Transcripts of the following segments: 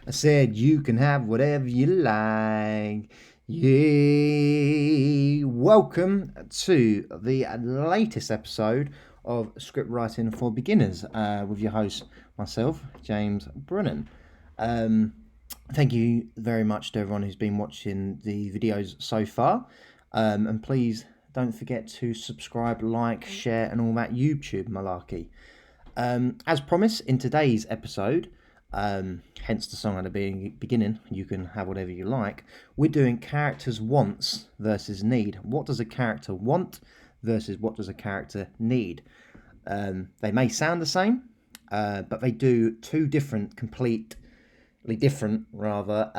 I said you can have whatever you like. Yay! Welcome to the latest episode of Scriptwriting for Beginners with your host, myself, James Brennan. Um, Thank you very much to everyone who's been watching the videos so far. And please don't forget to subscribe, like, share, and all that YouTube malarkey. As promised, in today's episode, hence the song at the beginning, you can have whatever you like, we're doing characters' wants versus need. What does a character want versus what does a character need? They may sound the same, but they do two different, completely different, rather,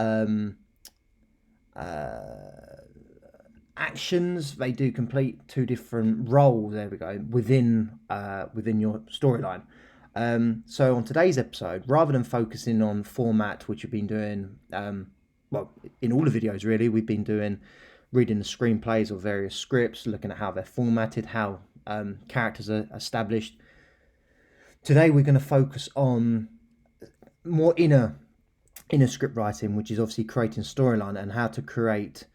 actions. They do complete two different roles. There we go, within your storyline. So on today's episode, rather than focusing on format, which we've been doing, well, in all the videos really, we've been doing reading the screenplays of various scripts, looking at how they're formatted, how characters are established. Today we're going to focus on more inner script writing, which is obviously creating storyline and how to create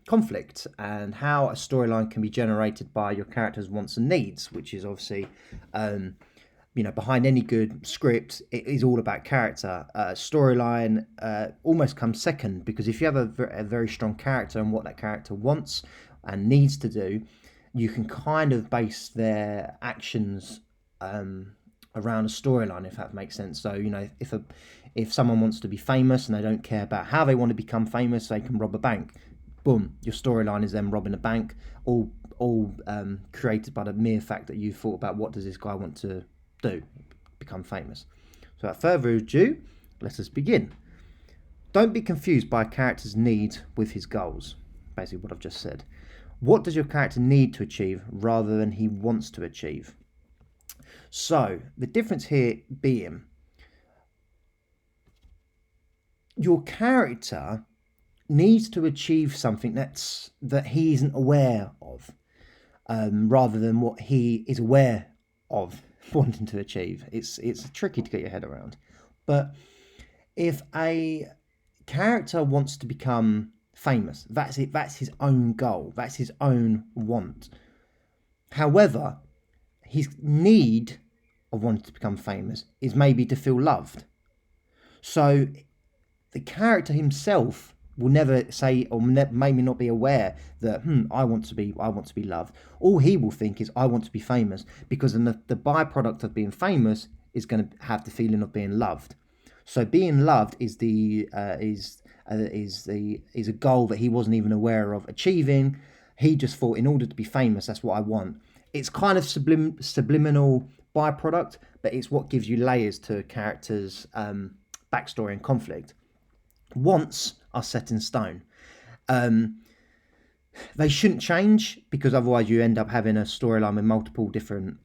conflict and how a storyline can be generated by your character's wants and needs, which is obviously behind any good script, it is all about character. Storyline almost comes second, because if you have a very strong character and what that character wants and needs to do, you can kind of base their actions around a storyline, if that makes sense. So if someone wants to be famous and they don't care about how they want to become famous, they can rob a bank. Boom, your storyline is them robbing a bank, all created by the mere fact that you thought about what does this guy want to do, become famous. So without further ado, let us begin. Don't be confused by a character's need with his goals. Basically what I've just said. What does your character need to achieve rather than he wants to achieve? So the difference here being, your character needs to achieve something that he isn't aware of, rather than what he is aware of wanting to achieve. It's tricky to get your head around. But if a character wants to become famous, that's it. That's his own goal. That's his own want. However, his need of wanting to become famous is maybe to feel loved. So the character himself will never say, or maybe not be aware that I want to be loved. All he will think is I want to be famous, because then the byproduct of being famous is going to have the feeling of being loved. So being loved is a goal that he wasn't even aware of achieving. He just thought, in order to be famous, that's what I want. It's kind of subliminal byproduct, but it's what gives you layers to a character's backstory and conflict. Wants are set in stone. They shouldn't change, because otherwise you end up having a storyline with multiple different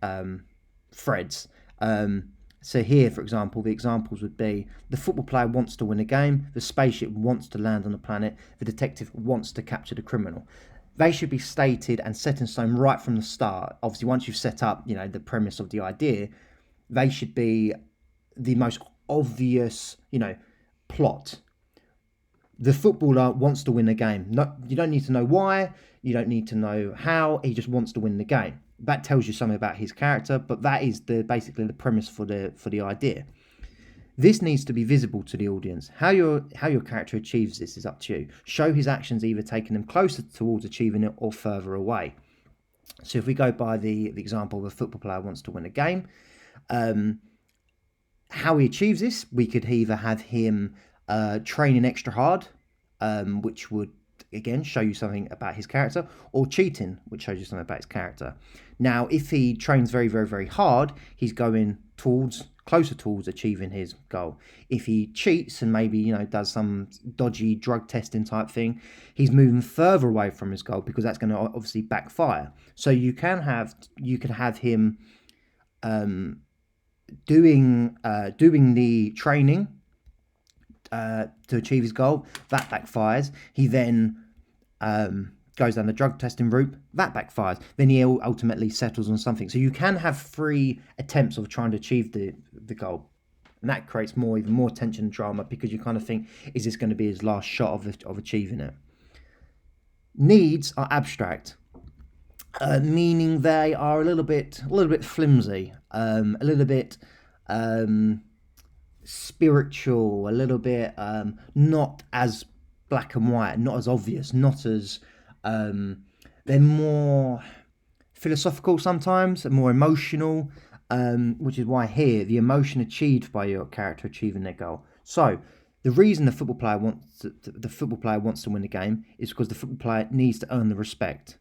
threads. So here, for example, the examples would be: the football player wants to win a game, the spaceship wants to land on a planet, the detective wants to capture the criminal. They should be stated and set in stone right from the start. Obviously, once you've set up, the premise of the idea, they should be the most obvious, plot. The footballer wants to win the game. No, you don't need to know why. You don't need to know how. He just wants to win the game. That tells you something about his character, but that is basically the premise for the idea. This needs to be visible to the audience. How your character achieves this is up to you. Show his actions either taking them closer towards achieving it or further away. So if we go by the example of a football player wants to win a game, how he achieves this, we could either have him training extra hard, which would again show you something about his character, or cheating, which shows you something about his character. Now, if he trains very, very, very hard, he's going closer towards achieving his goal. If he cheats and maybe does some dodgy drug testing type thing, he's moving further away from his goal, because that's going to obviously backfire. So you could have him doing the training to achieve his goal. That backfires. He then goes down the drug testing route. That backfires. Then he ultimately settles on something. So you can have 3 attempts of trying to achieve the goal. And that creates even more tension and drama, because you kind of think, is this going to be his last shot of achieving it? Needs are abstract, meaning they are a little bit flimsy, a little bit spiritual, a little bit not as black and white, not as obvious, not as they're more philosophical sometimes, more emotional, which is why here the emotion achieved by your character achieving their goal. So the reason the football player wants to win the game is because the football player needs to earn the respect.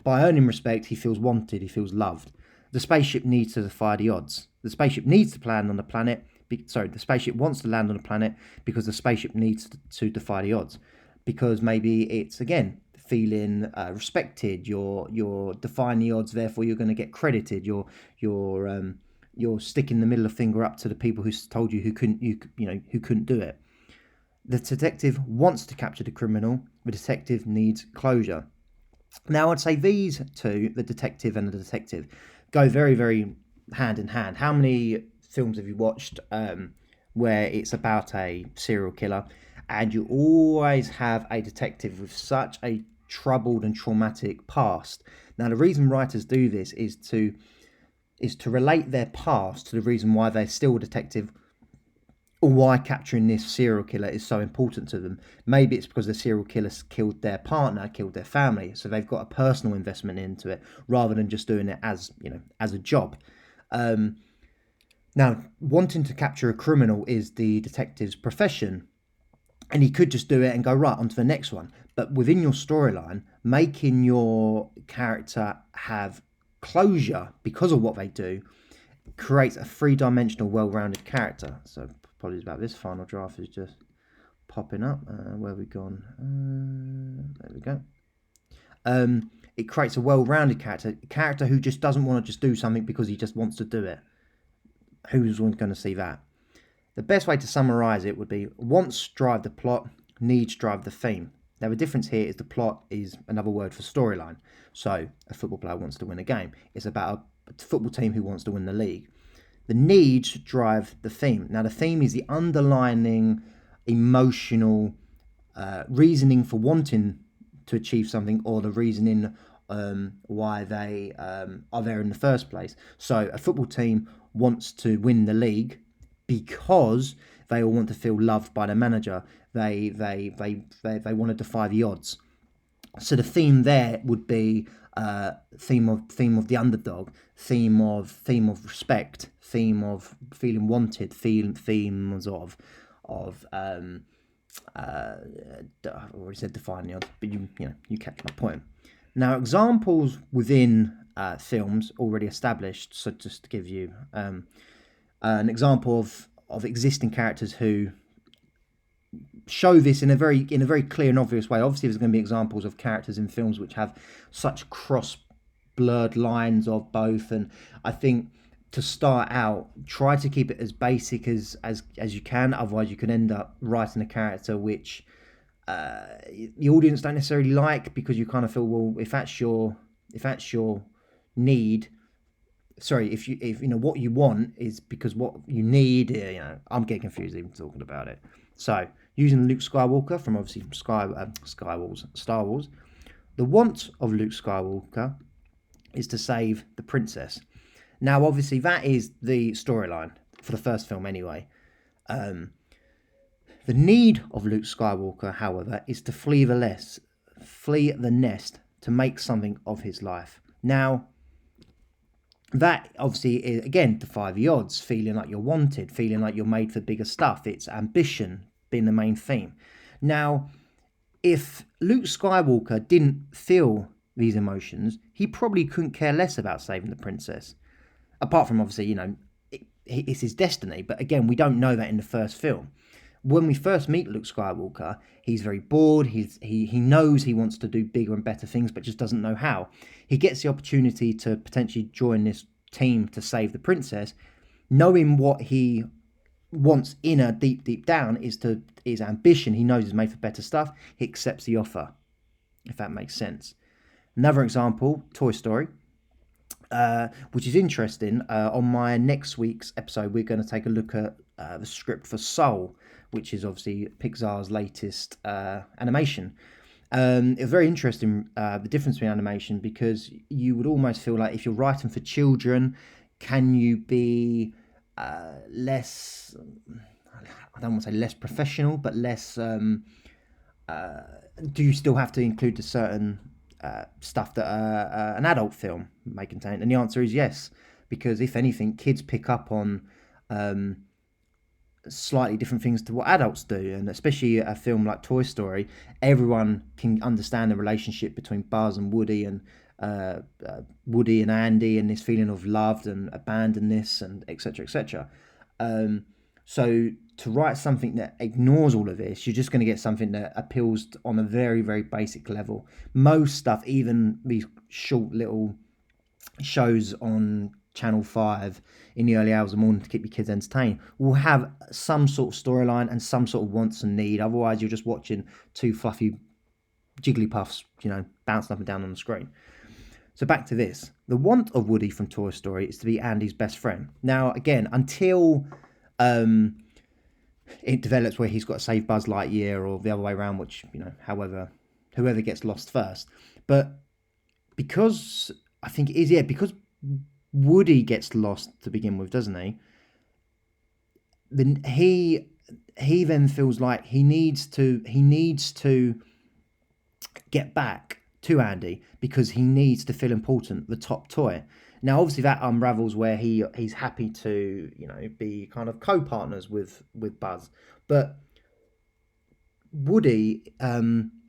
By earning respect, he feels wanted, he feels loved. The spaceship needs to defy the odds. The spaceship needs to land on the planet. The spaceship wants to land on the planet because the spaceship needs to defy the odds. Because maybe it's, again, feeling respected. You're defying the odds, therefore you're going to get credited. You're sticking the middle finger up to the people who told you who couldn't do it. The detective wants to capture the criminal. The detective needs closure. Now, I'd say these two, the detective and the detective, go very, very hand in hand. How many films have you watched where it's about a serial killer, and you always have a detective with such a troubled and traumatic past? Now, the reason writers do this is to relate their past to the reason why they're still a detective, or why capturing this serial killer is so important to them. Maybe it's because the serial killer killed their partner, killed their family, so they've got a personal investment into it rather than just doing it as a job. Now, wanting to capture a criminal is the detective's profession, and he could just do it and go right on to the next one. But within your storyline, making your character have closure because of what they do creates a three-dimensional, well-rounded character. So apologies about this. Final draft is just popping up. Where have we gone? There we go. It creates a well-rounded character, a character who just doesn't want to just do something because he just wants to do it. Who's going to see that? The best way to summarize it would be: wants drive the plot, needs drive the theme. Now, the difference here is the plot is another word for storyline. So a football player wants to win a game. It's about a football team who wants to win the league. The needs drive the theme. Now, the theme is the underlining emotional reasoning for wanting to achieve something, or the reasoning why they are there in the first place. So a football team wants to win the league because they all want to feel loved by the manager. They want to defy the odds. So the theme there would be theme of the underdog, theme of respect, theme of feeling wanted, themes of I've already said define the odds, but you catch my point. Now, examples within films already established. So just to give you an example of existing characters who show this in a very clear and obvious way. Obviously, there's going to be examples of characters in films which have such blurred lines of both, and I think to start out, try to keep it as basic as you can. Otherwise, you can end up writing a character which the audience don't necessarily like, because you kind of feel, well, if that's your need, sorry, if what you want is because what you need, I'm getting confused even talking about it. So, using Luke Skywalker from obviously Star Wars, the want of Luke Skywalker is to save the princess. Now, obviously, that is the storyline for the first film anyway. The need of Luke Skywalker, however, is to flee the nest to make something of his life. Now, that obviously is, again, defy the odds, feeling like you're wanted, feeling like you're made for bigger stuff. It's ambition being the main theme. Now, if Luke Skywalker didn't feel these emotions, he probably couldn't care less about saving the princess. Apart from, obviously, it's his destiny. But again, we don't know that in the first film. When we first meet Luke Skywalker, he's very bored. He knows he wants to do bigger and better things, but just doesn't know how. He gets the opportunity to potentially join this team to save the princess, knowing what he wants deep down is ambition. He knows he's made for better stuff. He accepts the offer, if that makes sense. Another example, Toy Story. which is interesting. On my next week's episode, we're going to take a look at the script for Soul, which is obviously Pixar's latest animation. It was very interesting, the difference between animation, because you would almost feel like if you're writing for children, can you be less, I don't want to say less professional, but less, do you still have to include the certain stuff that an adult film may contain? And the answer is yes, because if anything, kids pick up on um, slightly different things to what adults do, and especially a film like Toy Story, everyone can understand the relationship between Buzz and Woody, and Woody and Andy, and this feeling of loved and abandonedness, and etc. etc. So to write something that ignores all of this, you're just going to get something that appeals on a very, very basic level. Most stuff, even these short little shows on Channel 5 in the early hours of the morning to keep your kids entertained, will have some sort of storyline and some sort of wants and need. Otherwise, you're just watching two fluffy Jigglypuffs, bouncing up and down on the screen. So back to this. The want of Woody from Toy Story is to be Andy's best friend. Now, again, until it develops where he's got to save Buzz Lightyear, or the other way around, which, whoever gets lost first. But because I think it is, because Woody gets lost to begin with, doesn't he? Then he then feels like he needs to get back to Andy because he needs to feel important, the top toy. Now, obviously, that unravels where he's happy to be kind of co-partners with Buzz, but Woody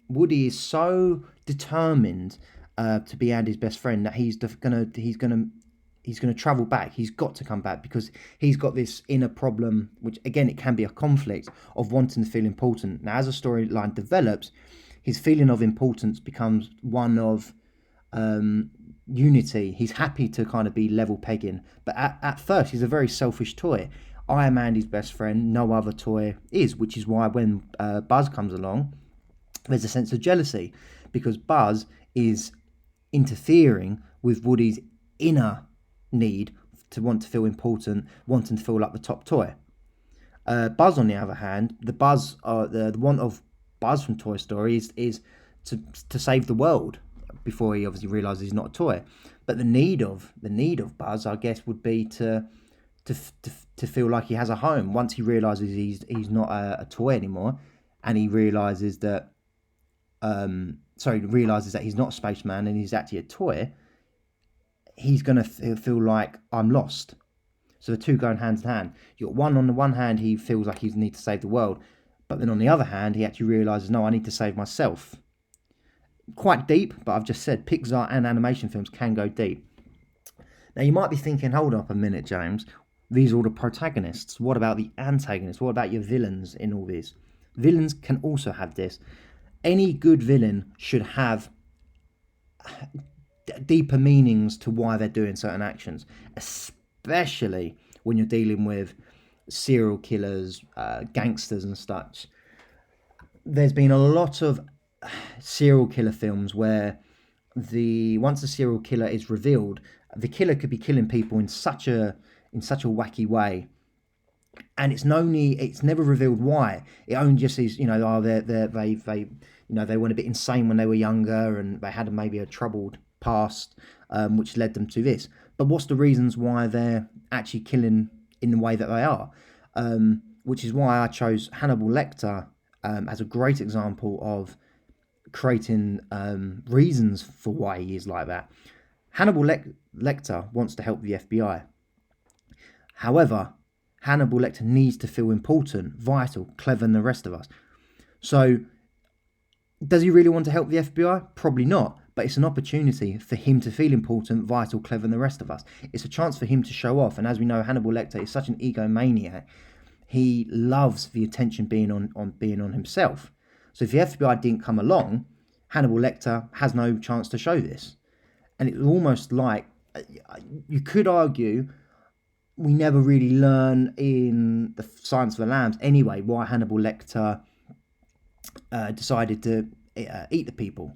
is so determined to be Andy's best friend that he's gonna travel back. He's got to come back because he's got this inner problem, which again it can be a conflict of wanting to feel important. Now, as a storyline develops, his feeling of importance becomes one of unity. He's happy to kind of be level pegging, but at first he's a very selfish toy. I am Andy's best friend, no other toy is, which is why when Buzz comes along, there's a sense of jealousy because Buzz is interfering with Woody's inner need to want to feel important, wanting to feel like the top toy. Buzz, on the other hand, the want of Buzz from Toy Story is to save the world before he obviously realizes he's not a toy. But the need of Buzz, I guess, would be to feel like he has a home once he realizes he's not a toy anymore, and he realizes that he's not a spaceman and he's actually a toy. He's going to feel like I'm lost. So the two going hand in hand. You got one on the one hand, he feels like he needs to save the world, but then on the other hand, he actually realizes, no, I need to save myself. Quite deep, but I've just said Pixar and animation films can go deep. Now you might be thinking, hold up a minute, James. These are all the protagonists. What about the antagonists? What about your villains in all this? Villains can also have this. Any good villain should have deeper meanings to why they're doing certain actions, especially when you're dealing with serial killers, gangsters and such. There's been a lot of serial killer films where once the serial killer is revealed, the killer could be killing people in such a wacky way, and it's never revealed why. It only just is, they went a bit insane when they were younger, and they had maybe a troubled past, which led them to this. But what's the reasons why they're actually killing in the way that they are? Which is why I chose Hannibal Lecter as a great example of creating reasons for why he is like that. Hannibal Lecter wants to help the FBI. However, Hannibal Lecter needs to feel important, vital, clever than the rest of us. So, does he really want to help the FBI? Probably not. But it's an opportunity for him to feel important, vital, clever than the rest of us. It's a chance for him to show off. And as we know, Hannibal Lecter is such an egomaniac. He loves the attention being on himself. So if the FBI didn't come along, Hannibal Lecter has no chance to show this. And it's almost like, you could argue, we never really learn in the Silence of the Lambs anyway why Hannibal Lecter decided to eat the people.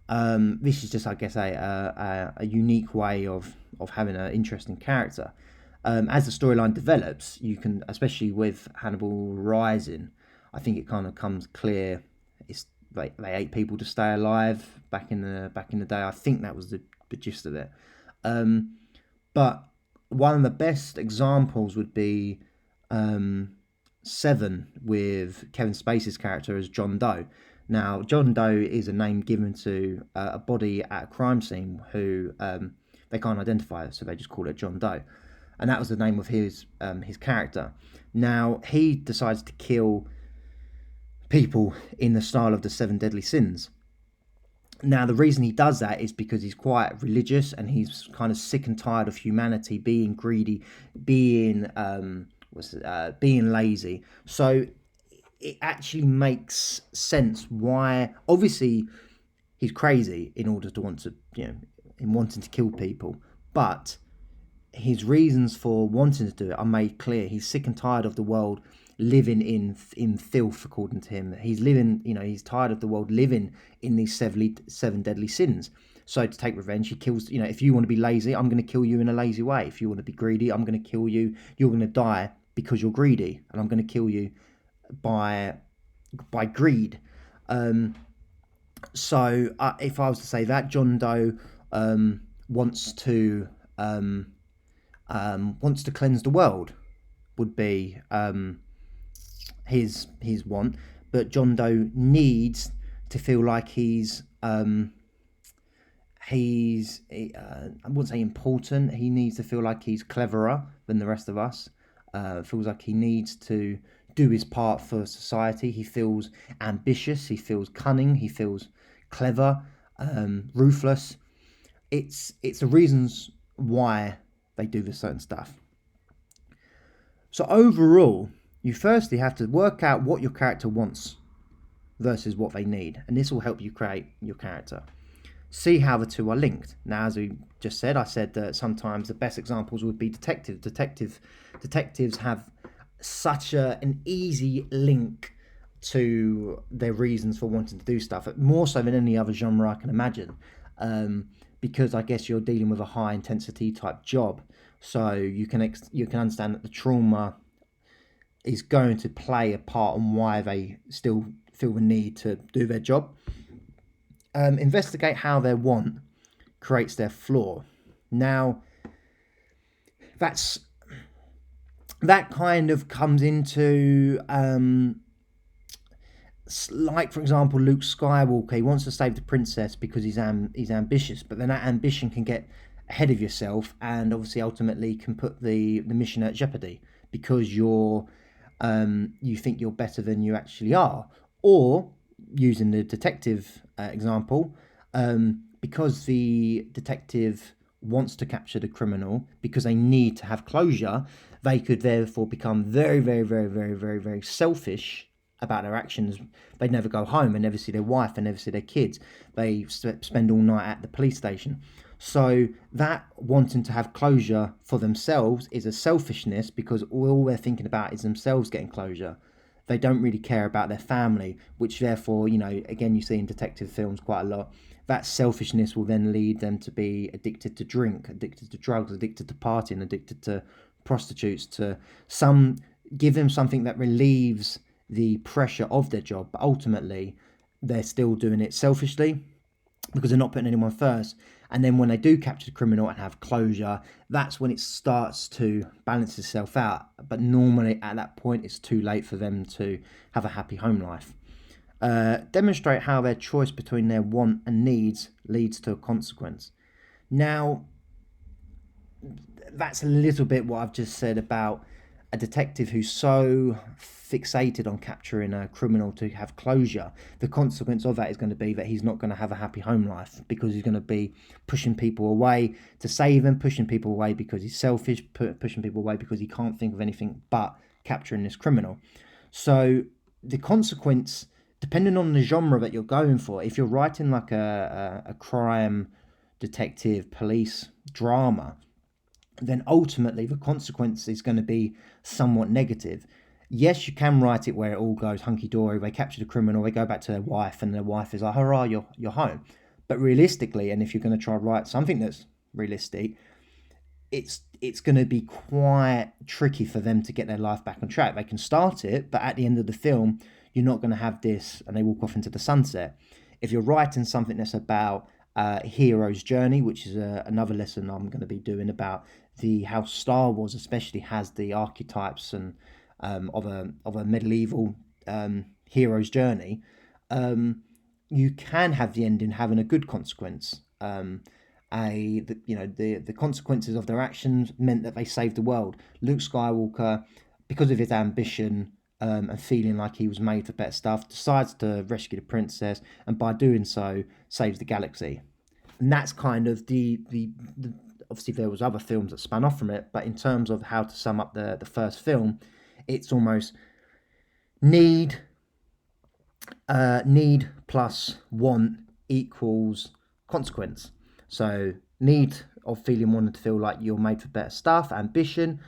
This is just, I guess, a unique way of having an interesting character. As the storyline develops, you can, especially with Hannibal Rising, I think it kind of comes clear. It's like they ate people to stay alive back in the day. I think that was the gist of it. But one of the best examples would be Seven, with Kevin Spacey's character as John Doe. Now, John Doe is a name given to a body at a crime scene who they can't identify, so they just call it John Doe, and that was the name of his character. Now, he decides to kill people in the style of the Seven Deadly Sins. Now, the reason he does that is because he's quite religious and he's kind of sick and tired of humanity being greedy, being being lazy. So it actually makes sense why, obviously, he's crazy in order to want to, in wanting to kill people, but his reasons for wanting to do it are made clear. He's sick and tired of the world living in filth, according to him. He's tired of the world living in these seven deadly sins. So to take revenge, he kills, if you want to be lazy, I'm going to kill you in a lazy way. If you want to be greedy, I'm going to kill you. You're going to die because you're greedy, and I'm going to kill you by greed. So if I was to say that, John Doe wants to cleanse the world, would be his want, but John Doe needs to feel like he's I wouldn't say important. He needs to feel like he's cleverer than the rest of us. Feels like he needs to do his part for society. He feels ambitious. He feels cunning. He feels clever, ruthless. It's the reasons why they do this certain stuff. So overall, you firstly have to work out what your character wants versus what they need, and this will help you create your character. See how the two are linked. Now, as we just said, I said that sometimes the best examples would be detectives. Detectives have such an easy link to their reasons for wanting to do stuff, more so than any other genre I can imagine, because I guess you're dealing with a high intensity type job, so you can understand that the trauma is going to play a part on why they still feel the need to do their job. Investigate how their want creates their flaw. Now, that kind of comes into, like, for example, Luke Skywalker. He wants to save the princess because he's ambitious, but then that ambition can get ahead of yourself and obviously ultimately can put the mission at jeopardy because you think you're better than you actually are. Or, using the detective example, because the detective wants to capture the criminal because they need to have closure, they could therefore become very, very, very, very, very, very selfish about their actions. They never go home, they never see their wife, they never see their kids, they spend all night at the police station. So that wanting to have closure for themselves is a selfishness because all they're thinking about is themselves getting closure. They don't really care about their family, which therefore, again, you see in detective films quite a lot. That selfishness will then lead them to be addicted to drink, addicted to drugs, addicted to partying, addicted to prostitutes, to give them something that relieves the pressure of their job. But ultimately, they're still doing it selfishly because they're not putting anyone first. And then when they do capture the criminal and have closure, that's when it starts to balance itself out. But normally at that point, it's too late for them to have a happy home life. Demonstrate how their choice between their want and needs leads to a consequence. Now, that's a little bit what I've just said about a detective who's so fixated on capturing a criminal to have closure. The consequence of that is going to be that he's not going to have a happy home life because he's going to be pushing people away to save them, pushing people away because he's selfish, pushing people away because he can't think of anything but capturing this criminal. So the consequence, depending on the genre that you're going for, if you're writing like a crime, detective, police drama, then ultimately the consequence is going to be somewhat negative. Yes, you can write it where it all goes hunky-dory, they capture the criminal, they go back to their wife, and their wife is like, hurrah, you're home. But realistically, and if you're going to try to write something that's realistic, it's going to be quite tricky for them to get their life back on track. They can start it, but at the end of the film, you're not going to have this, and they walk off into the sunset. If you're writing something that's about a hero's journey, which is another lesson I'm going to be doing about how Star Wars especially has the archetypes and of a medieval hero's journey, you can have the ending having a good consequence. The consequences of their actions meant that they saved the world. Luke Skywalker, because of his ambition and feeling like he was made for better stuff, decides to rescue the princess, and by doing so, saves the galaxy. And that's kind of the obviously there was other films that spun off from it, but in terms of how to sum up the first film, it's almost need plus want equals consequence. So need of wanting to feel like you're made for better stuff, ambition,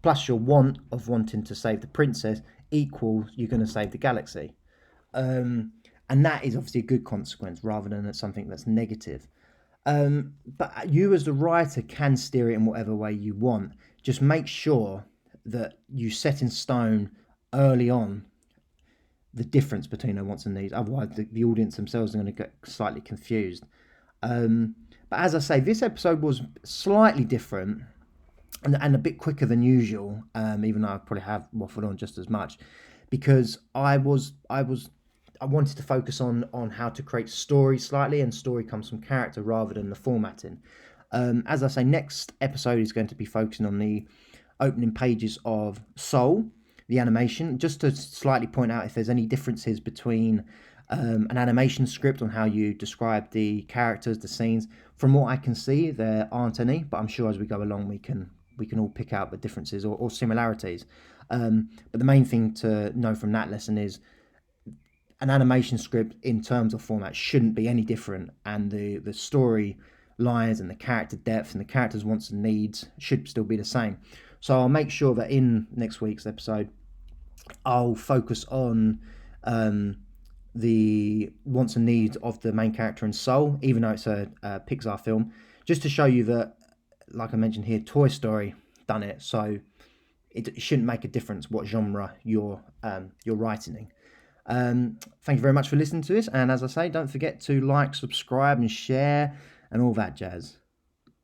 plus your want of wanting to save the princess equals you're going to save the galaxy. And that is obviously a good consequence rather than something that's negative. But you as the writer can steer it in whatever way you want. Just make sure that you set in stone early on the difference between their wants and needs. Otherwise, the audience themselves are going to get slightly confused. But as I say, this episode was slightly different and a bit quicker than usual, even though I probably have waffled on just as much, because I wanted to focus on how to create story slightly, and story comes from character rather than the formatting. As I say, next episode is going to be focusing on the opening pages of Soul, the animation, just to slightly point out if there's any differences between an animation script on how you describe the characters, the scenes. From what I can see, there aren't any, but I'm sure as we go along we can all pick out the differences or similarities. But the main thing to know from that lesson is an animation script in terms of format shouldn't be any different, and the story lines and the character depth and the characters' wants and needs should still be the same. So I'll make sure that in next week's episode I'll focus on the wants and needs of the main character in Soul, even though it's a Pixar film, just to show you that, like I mentioned here, Toy Story done it, so it shouldn't make a difference what genre you're writing in. Thank you very much for listening to this, and as I say, don't forget to like, subscribe and share and all that jazz.